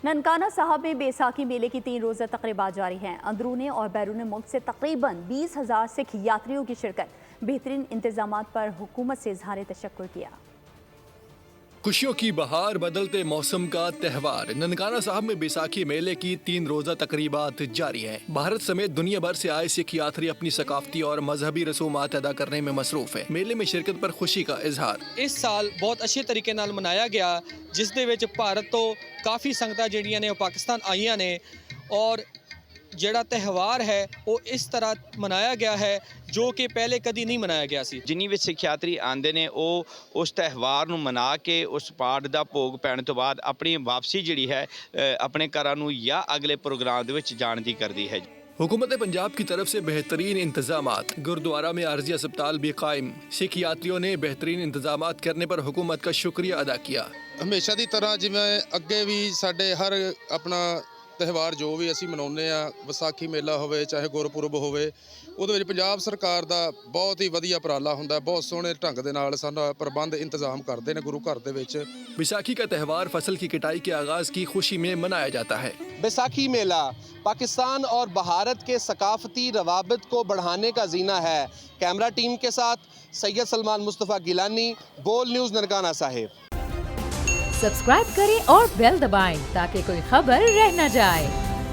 ननकाना साहब में बैसाखी मेले की 3 रोज़ा तकरीबात जारी हैं। अंदरूनी और बैरून मुल्क से तकरीबन 20,000 सिख यात्रियों की शिरकत। बेहतरीन इंतजामात पर हुकूमत से इजहार तशक्कुर किया। खुशियों की बहार, बदलते मौसम का त्यौहार। ननकाना साहब में बैसाखी मेले की 3 रोजा तकरीबात जारी है। भारत समेत दुनिया भर से आए सिख यात्री अपनी सकाफती और मजहबी रसूमात अदा करने में मसरूफ है। मेले में शिरकत पर खुशी का इजहार। इस साल बहुत अच्छे तरीके नाल मनाया गया, जिस दे विच भारत तो काफ़ी संगतां जिहड़ियां ने पाकिस्तान आईयां ने और ਜਿਹੜਾ ਤਿਉਹਾਰ ਹੈ ਉਹ ਇਸ ਤਰ੍ਹਾਂ ਮਨਾਇਆ ਗਿਆ ਹੈ ਜੋ ਕਿ ਪਹਿਲੇ ਕਦੀ ਨਹੀਂ ਮਨਾਇਆ ਗਿਆ ਸੀ। ਜਿੰਨੀ ਵੀ ਸਿੱਖ ਯਾਤਰੀ ਆਉਂਦੇ ਨੇ ਉਹ ਉਸ ਤਿਉਹਾਰ ਨੂੰ ਮਨਾ ਕੇ ਉਸ ਪਾਠ ਦਾ ਭੋਗ ਪੈਣ ਤੋਂ ਬਾਅਦ ਆਪਣੀ ਵਾਪਸੀ ਜਿਹੜੀ ਹੈ ਆਪਣੇ ਘਰਾਂ ਨੂੰ ਜਾਂ ਅਗਲੇ ਪ੍ਰੋਗਰਾਮ ਦੇ ਵਿੱਚ ਜਾਣ ਦੀ ਕਰਦੀ ਹੈ। हुकूमत पंजाब की तरफ से बेहतरीन इंतजामात। गुरुद्वारा में आर्जी अस्पताल भी कायम। सिख यात्रियों ने बेहतरीन इंतजामात करने पर हुकूमत का शुक्रिया अदा किया। हमेशा की तरह जिवें अगे भी साडे हर अपना ਤਿਉਹਾਰ ਜੋ ਵੀ ਅਸੀਂ ਮਨਾਉਂਦੇ ਆ, ਵਿਸਾਖੀ ਮੇਲਾ ਹੋਵੇ ਚਾਹੇ ਗੁਰਪੁਰਬ ਹੋਵੇ, ਉਹਦੇ ਵਿੱਚ ਪੰਜਾਬ ਸਰਕਾਰ ਦਾ ਬਹੁਤ ਹੀ ਵਧੀਆ ਉਪਰਾਲਾ ਹੁੰਦਾ। ਬਹੁਤ ਸੋਹਣੇ ਢੰਗ ਦੇ ਨਾਲ ਸਾਡਾ ਪ੍ਰਬੰਧ ਇੰਤਜ਼ਾਮ ਕਰਦੇ ਨੇ ਗੁਰੂ ਘਰ ਦੇ ਵਿੱਚ। बैसाखी का त्यौहार फसल की कटाई के आगाज की खुशी में मनाया जाता है। बैसाखी मेला पाकिस्तान और भारत के सकाफती रवाबित को बढ़ाने का जीना है। कैमरा टीम के साथ सैयद सलमान मुस्तफ़ा गिलानी, बोल न्यूज़ ननकाना साहिब। सब्सक्राइब करें और बेल दबाएं ताकि कोई खबर रह न जाए।